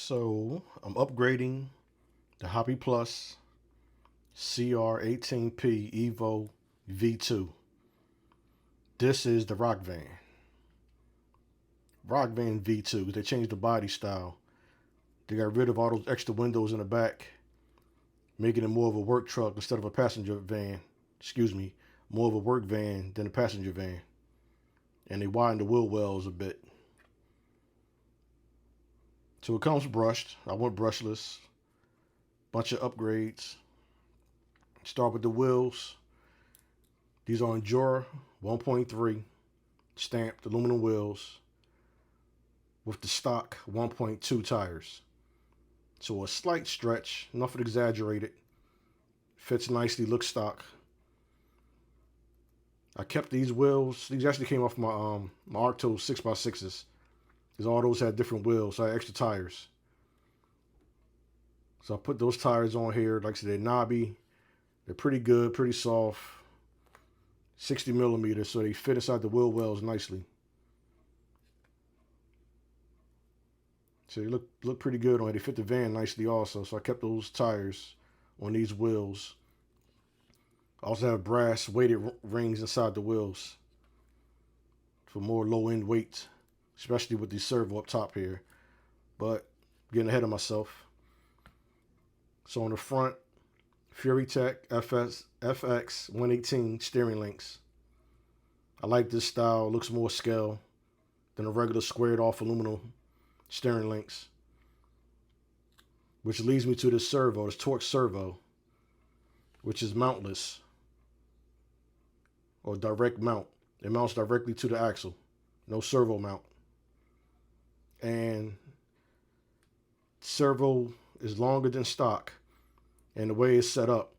So I'm upgrading the Hobby Plus CR18P EVO V2. This is the Rock Van. Rock Van V2. They changed the body style. They got rid of all those extra windows in the back, making it more of a work truck instead of a passenger van. Excuse me, more of a work van than a passenger van. And they widened the wheel wells a bit. So it comes brushed. I went brushless. Bunch of upgrades. Start with the wheels. These are Endura 1.3 stamped aluminum wheels with the stock 1.2 tires. So a slight stretch, nothing exaggerated. Fits nicely, looks stock. I kept these wheels. These actually came off my my Arctos 6x6s. Because all those had different wheels, so I had extra tires. So I put those tires on here. Like I said, they're knobby. They're pretty good, pretty soft. 60 millimeters, so they fit inside the wheel wells nicely. So they look pretty good on it. They fit the van nicely also. So I kept those tires on these wheels. I also have brass weighted rings inside the wheels for more low-end weight, especially with the servo up top here. But getting ahead of myself. So on the front, FuriTech FX 118 steering links. I like this style. It looks more scale than a regular squared off aluminum steering links. Which leads me to this servo, this torque servo, which is mountless or direct mount. It mounts directly to the axle. No servo mount. And servo is longer than stock. And the way it's set up,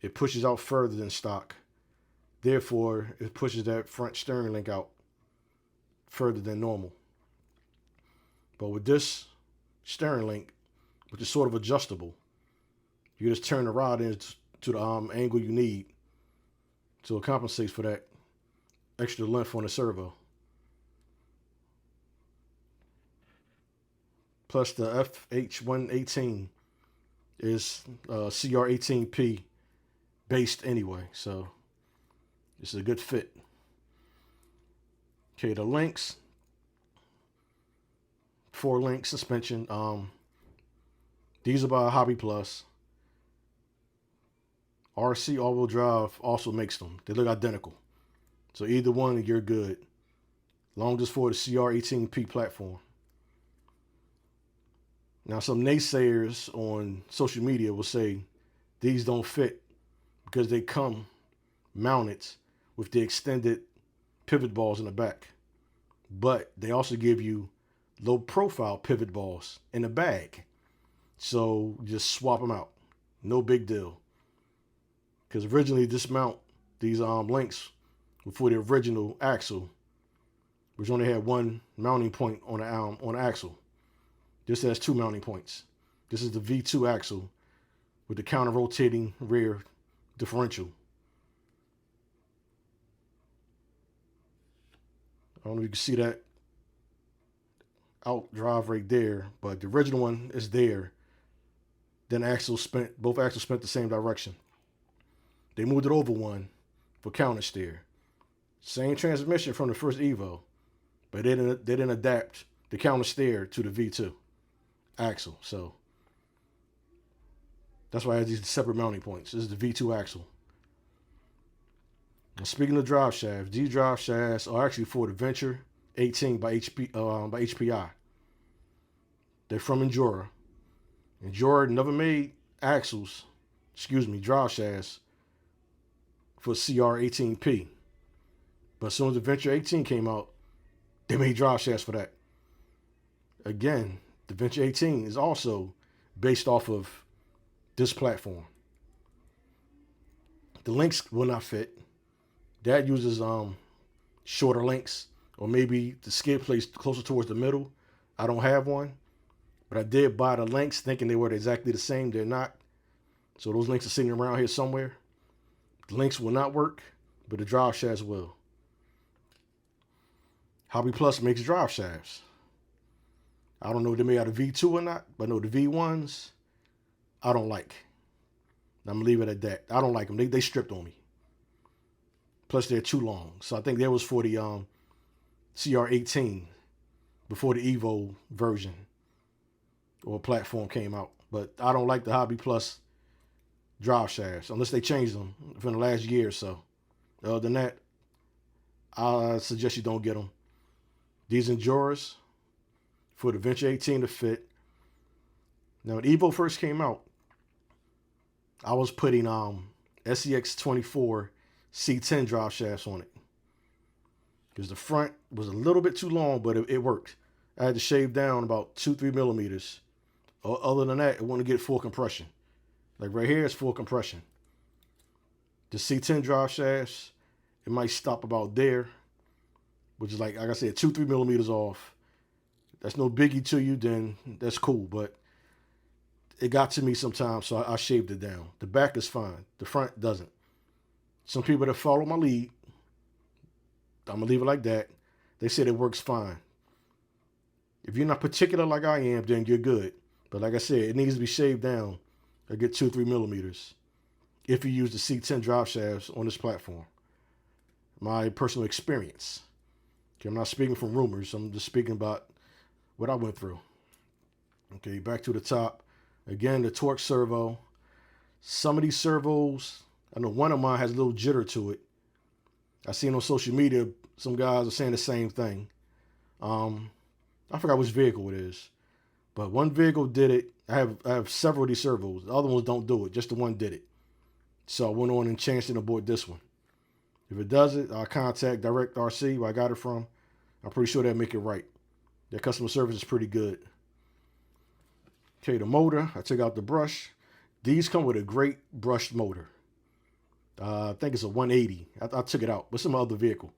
it pushes out further than stock. Therefore, it pushes that front steering link out further than normal. But with this steering link, which is sort of adjustable, you just turn the rod into the angle you need, so it compensates for that extra length on the servo. Plus the FH118 is CR18P based anyway, so it's a good fit. Okay, the links, 4-link suspension. These are by Hobby Plus. RC all-wheel drive also makes them. They look identical, so either one you're good, long as for the CR18P platform. Now, some naysayers on social media will say these don't fit because they come mounted with the extended pivot balls in the back. But they also give you low profile pivot balls in the bag. So just swap them out. No big deal. Because originally this mount, these links were for the original axle, which only had one mounting point on the axle. This has 2 mounting points. This is the V2 axle with the counter-rotating rear differential. I don't know if you can see that out drive right there, but the original one is there. Then both axles spent the same direction. They moved it over one for counter steer. Same transmission from the first EVO, but they didn't adapt the counter steer to the V2 axle. So that's why I have these separate mounting points. This is the V2 axle. And speaking of drive shafts, these drive shafts are actually for the Venture 18 by HPI. They're from Endura. Endura never made drive shafts for CR18P. But as soon as the Venture 18 came out, they made drive shafts for that. Again, the Venture 18 is also based off of this platform. The links will not fit. That uses shorter links, or maybe the skid plate's closer towards the middle. I don't have one, but I did buy the links thinking they were exactly the same. They're not. So those links are sitting around here somewhere. The links will not work, but the drive shafts will. Hobby Plus makes drive shafts. I don't know if they made out of V2 or not, but no, the V1s, I don't like. I'm going to leave it at that. I don't like them. They stripped on me. Plus, they're too long. So I think that was for the CR18 before the EVO version or platform came out. But I don't like the Hobby Plus drive shafts unless they changed them from the last year or so. Other than that, I suggest you don't get them. These Endurers for the Venture 18 to fit. Now, when EVO first came out, I was putting SEX24 C10 drive shafts on it because the front was a little bit too long, but it worked. I had to shave down about 2-3 millimeters. Other than that, it wouldn't get full compression. Like right here, it's full compression. The C10 drive shafts, it might stop about there, which is like I said, 2-3 millimeters off. That's no biggie to you, then that's cool. But it got to me sometimes, so I shaved it down. The back is fine. The front doesn't. Some people that follow my lead, I'm going to leave it like that. They said it works fine. If you're not particular like I am, then you're good. But like I said, it needs to be shaved down. I get 2-3 millimeters if you use the C10 drive shafts on this platform. My personal experience. Okay, I'm not speaking from rumors. I'm just speaking about what I went through. Okay, back to the top. Again, the torque servo. Some of these servos, I know one of mine has a little jitter to it. I've seen on social media, some guys are saying the same thing. I forgot which vehicle it is. But one vehicle did it. I have several of these servos. The other ones don't do it. Just the one did it. So I went on and changed it and bought this one. If it does it, I'll contact DirectRC, where I got it from. I'm pretty sure they'll make it right. Their customer service is pretty good. Okay, the motor, I took out the brush. These come with a great brushed motor. I think it's a 180. I took it out with some other vehicle.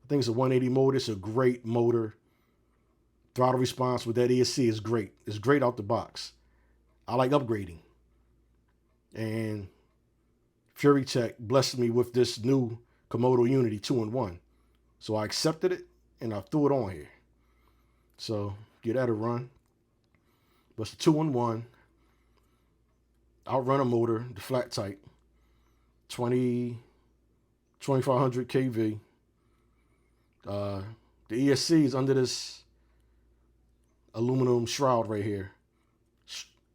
I think it's a 180 motor. It's a great motor. Throttle response with that ESC is great. It's great out the box. I like upgrading. And Fury Tech blessed me with this new Komodo Unity 2-in-1. So I accepted it and I threw it on here. So give that a run. But it's a 2-in-1. Outrunner motor, the flat type. 2500 kV. The ESC is under this aluminum shroud right here.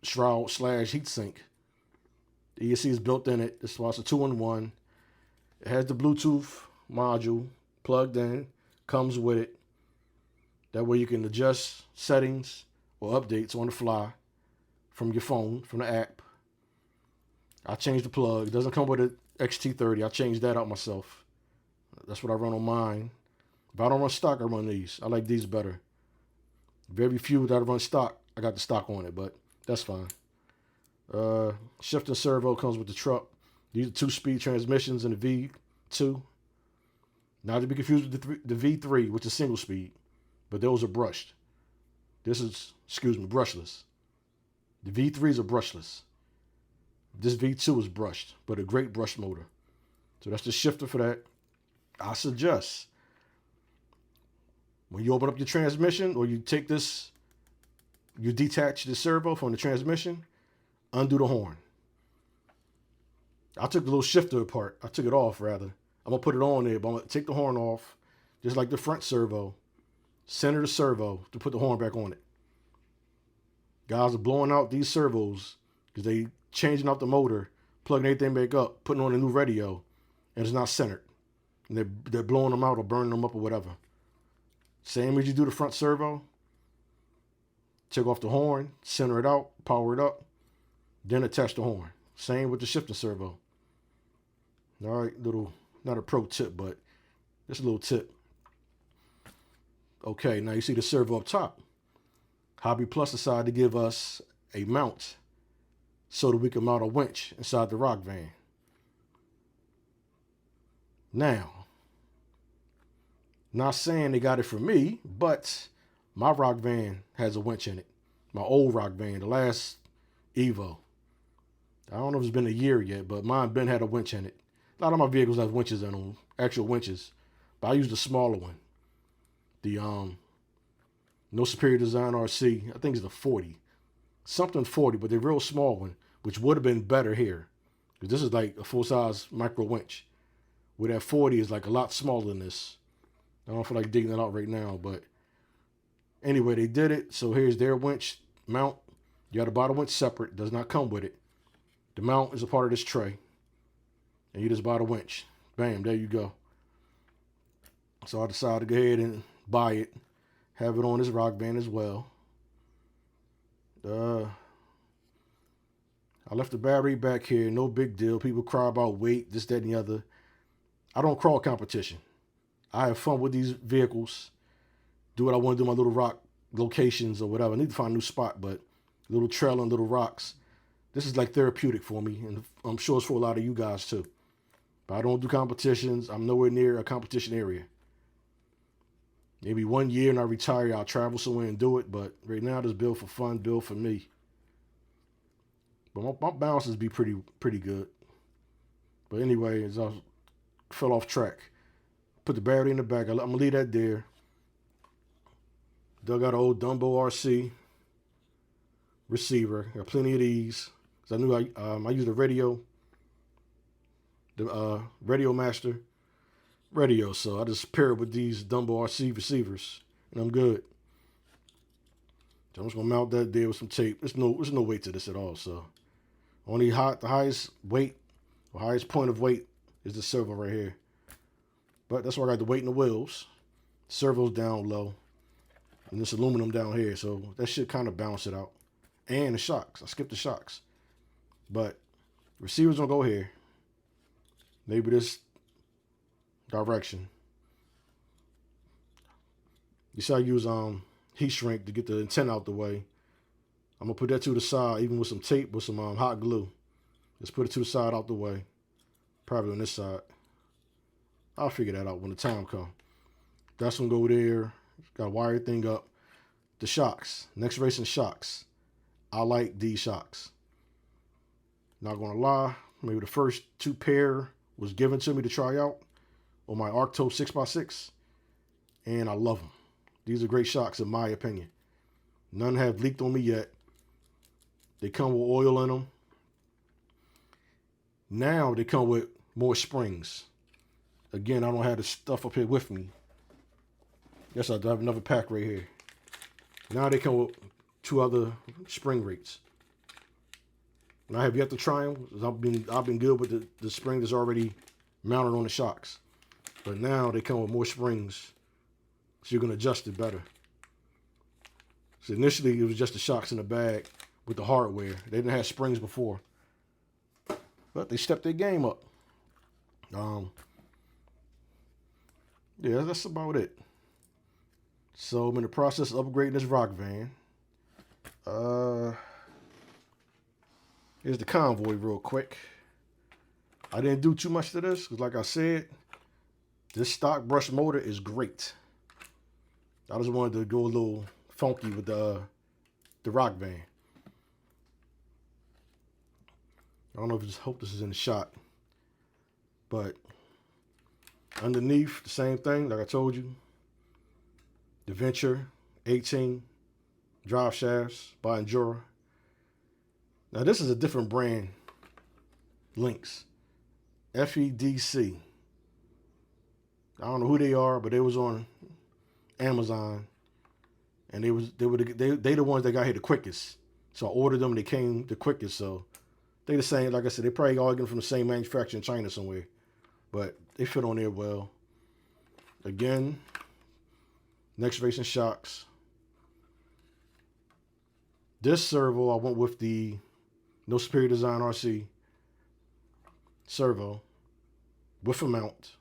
Shroud / heatsink. The ESC is built in it. This is why it's a 2-in-1. It has the Bluetooth module plugged in. Comes with it. That way you can adjust settings or updates on the fly from your phone, from the app. I changed the plug. It doesn't come with an XT30. I changed that out myself. That's what I run on mine. If I don't run stock, I run these. I like these better. Very few that I run stock, I got the stock on it, but that's fine. Shifting servo comes with the truck. These are 2-speed transmissions in the V2. Not to be confused with the V3, which is single speed, but those are brushed. This is, brushless. The V3s are brushless. This V2 is brushed, but a great brushed motor. So that's the shifter for that. I suggest when you open up your transmission or you take this, you detach the servo from the transmission, undo the horn. I took the little shifter apart. I took it off, rather. I'm going to put it on there, but I'm going to take the horn off, just like the front servo, center the servo to put the horn back on it. Guys are blowing out these servos because they changing out the motor, plugging everything back up, putting on a new radio, and it's not centered. And they're blowing them out or burning them up or whatever. Same as you do the front servo. Take off the horn, center it out, power it up, then attach the horn. Same with the shifting servo. All right, not a pro tip, but just a little tip. Okay, now you see the servo up top. Hobby Plus decided to give us a mount so that we can mount a winch inside the rock van. Now, not saying they got it for me, but my rock van has a winch in it. My old rock van, the last EVO. I don't know if it's been a year yet, but mine had a winch in it. A lot of my vehicles have winches in them, actual winches. But I use the smaller one. The No Superior Design RC. I think it's the 40. Something 40, but they're real small one, which would have been better here. Because this is like a full-size micro winch. Where that 40 is like a lot smaller than this. I don't feel like digging it out right now, but anyway, they did it. So here's their winch mount. You got to buy the winch separate. Does not come with it. The mount is a part of this tray. And you just buy the winch. Bam, there you go. So I decided to go ahead and buy it. Have it on this rock band as well. I left the battery back here. No big deal. People cry about weight, this, that, and the other. I don't crawl competition. I have fun with these vehicles. Do what I want to do, my little rock locations or whatever. I need to find a new spot, but little trail and little rocks. This is like therapeutic for me, and I'm sure it's for a lot of you guys too. But I don't do competitions. I'm nowhere near a competition area. Maybe 1 year and I retire, I'll travel somewhere and do it. But right now, just build for fun, build for me. But my balances be pretty good. But anyway, as I fell off track, put the battery in the back. I'm gonna leave that there. Dug out an old Dumbo RC receiver. Got plenty of these. Cause I knew I used a radio, the Radio Master radio, so I just pair it with these Dumbo RC receivers, and I'm good. So I'm just gonna mount that there with some tape. There's no weight to this at all. So only the highest weight, or highest point of weight is the servo right here. But that's why I got the weight in the wheels. Servo's down low, and this aluminum down here, so that should kind of balance it out. And the shocks. I skipped the shocks, but receivers gonna go here. Maybe this direction. You see I use heat shrink to get the antenna out the way. I'm gonna put that to the side, even with some tape, with some hot glue. Just put it to the side out the way. Probably on this side. I'll figure that out when the time comes. That's gonna go there. Got to wire everything up. The shocks. Next Racing shocks. I like these shocks. Not gonna lie, maybe the first 2 pair was given to me to try out on my Arcto 6x6, and I love them. These are great shocks in my opinion. None have leaked on me yet. They come with oil in them. Now they come with more springs. Again, I don't have the stuff up here with me. Yes, I do have another pack right here. Now they come with 2 other spring rates. And I have yet to try them. I've been good with the spring that's already mounted on the shocks. But now they come with more springs, so you can adjust it better. So initially it was just the shocks in the bag with the hardware. They didn't have springs before, but they stepped their game up. Yeah, that's about it. So I'm in the process of upgrading this rock van. Here's the Convoy real quick. I didn't do too much to this because, like I said, this stock brush motor is great. I just wanted to go a little funky with the rock van. I don't know if hope this is in the shot, but underneath the same thing, like I told you, the Venture 18 drive shafts by Endura. Now this is a different brand. Links, FEDC. I don't know who they are, but they was on Amazon, and they the ones that got here the quickest. So I ordered them, and they came the quickest. So they the same. Like I said, they probably all getting from the same manufacturer in China somewhere, but they fit on there well. Again, Next Racing shocks. This servo I went with the No Superior Design RC servo with a mount.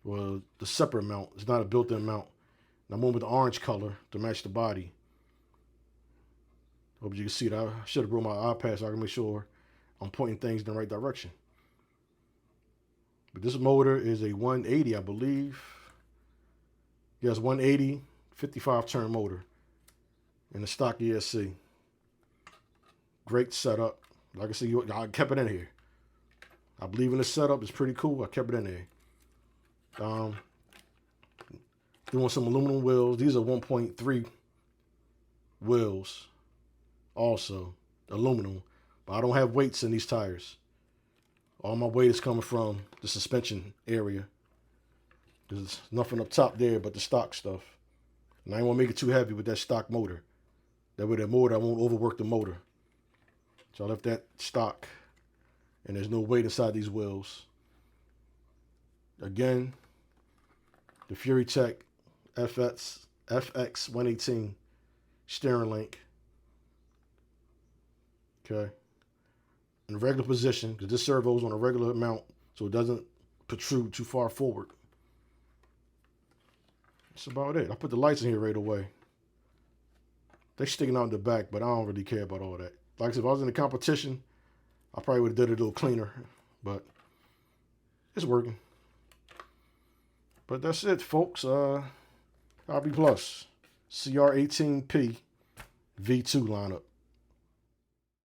Well, the separate mount. It's not a built-in mount. And I went with the orange color to match the body. Hope you can see that. I should have brought my iPad so I can make sure I'm pointing things in the right direction. But this motor is a 180, I believe. Yes, 180, 55-turn motor in the stock ESC. Great setup. Like I said, I kept it in here. I believe in the setup. It's pretty cool. I kept it in there. Doing some aluminum wheels. These are 1.3 wheels also, aluminum. But I don't have weights in these tires. All my weight is coming from the suspension area. There's nothing up top there but the stock stuff. And I don't want to make it too heavy with that stock motor. That way the motor, I won't overwork the motor. So I left that stock. And there's no weight inside these wheels. Again, the Fury Tech FX118 steering link. Okay. In regular position, because this servo is on a regular mount, so it doesn't protrude too far forward. That's about it. I put the lights in here right away. They're sticking out in the back, but I don't really care about all that. Like I said, if I was in a competition, I probably would have did it a little cleaner, but it's working. But that's it, folks. RB Plus, CR18P, V2 lineup.